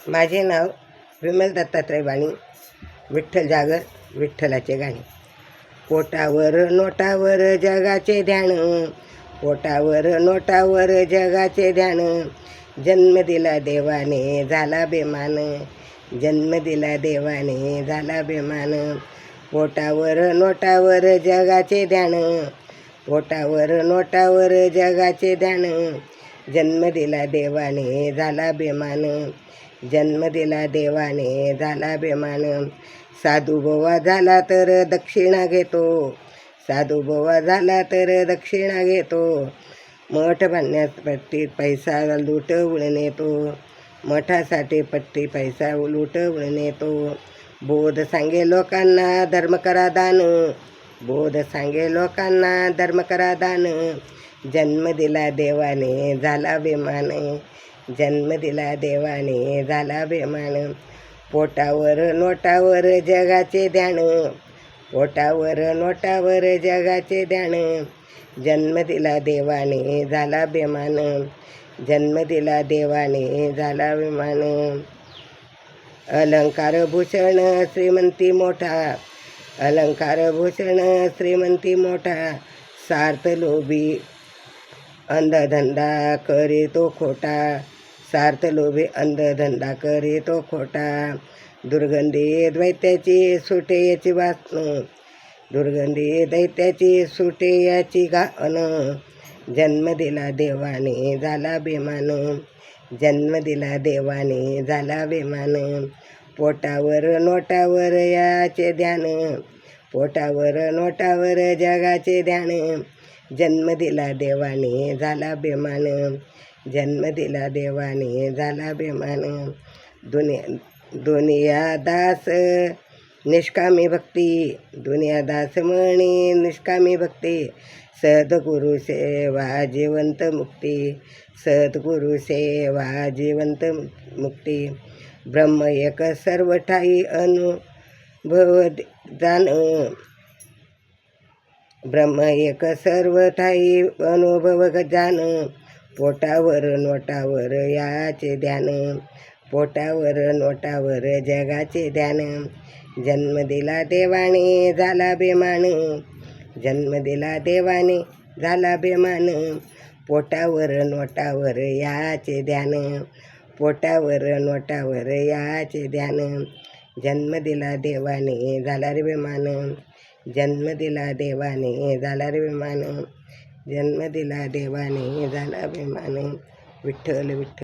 माझे नाव विमल दत्तात्रय वाणी. विठ्ठल जागर विठ्ठलाचे गाणे. पोटावर नोटावर जगाचे ध्यान, पोटावर नोटावर जगाचे ध्यान, जन्म दिला देवाने झाला बेमान, जन्म दिला देवाने झाला बेमान. पोटावर नोटावर जगाचे ध्यान, पोटावर नोटावर जगाचे ध्यान, जन्म दिला देवाने झाला बेमान, जन्म दिला देवाने झाला बेमान. साधू बोवा झाला तर दक्षिणा घेतो, साधू बोवा झाला तर दक्षिणा घेतो, मठ बांधण्यास पट्टी पैसा लुटवून येतो, मठासाठी पट्टी पैसा लुटवून येतो. बोध सांगे लोकांना धर्म करा दान, बोध सांगे लोकांना धर्म करा दान, जन्म दिला देवाने झाला बेमान, जन्म दिला देवाने झाला बेमान. पोटावर नोटावर जगाचे ध्यान, पोटावर नोटावर जगाचे ध्यान, जन्म दिला देवाने झाला बेमान, जन्म दिला देवाने झाला बेमान. अलंकार भूषण श्रीमंती मोठा, अलंकार भूषण श्रीमंती मोठा, सार्थ लोभी अंधधंदा करीतो खोटा, सार्थ लोभी अंधधंदा करीतो खोटा. दुर्गंधी दैत्याची सुटे याची वासनं, दुर्गंधी दैत्याची सुटे याची घाण, जन्म दिला देवाने झाला बेमान, जन्म दिला देवाने झाला बेमान. पोटावर नोटावर याचे ध्यान, पोटावर नोटावर जगाचे ध्यान, जन्म दिला देवाने झाला बेमान, जन्म दिला देवाने झाला बेमान. दुनिया दास निष्कामी भक्ती, दुनिया दास म्हणी निष्कामी भक्ती, सद्गुरु सेवा जिवंत मुक्ती, सद्गुरु सेवा जिवंत मुक्ती. ब्रह्म एक सर्व ठाई अनुभव जाण, ब्रह्म एक सर्व ठाई अनुभव जाण, पोटावर नोटावर याचे ध्यान, पोटावर नोटावर जगाचे ध्यान, जन्म दिला देवाने झाला बेमान, जन्म दिला देवाने झाला बेमान. पोटावर नोटावर याचे ध्यान, पोटावर नोटावर याचे ध्यान, जन्म दिला देवाने झाला रे बेमान, जन्म दिला देवाने झाला रे बेमान, जन्म दिला देवाने झाला बेमान. विठ्ठल विठ्ठल.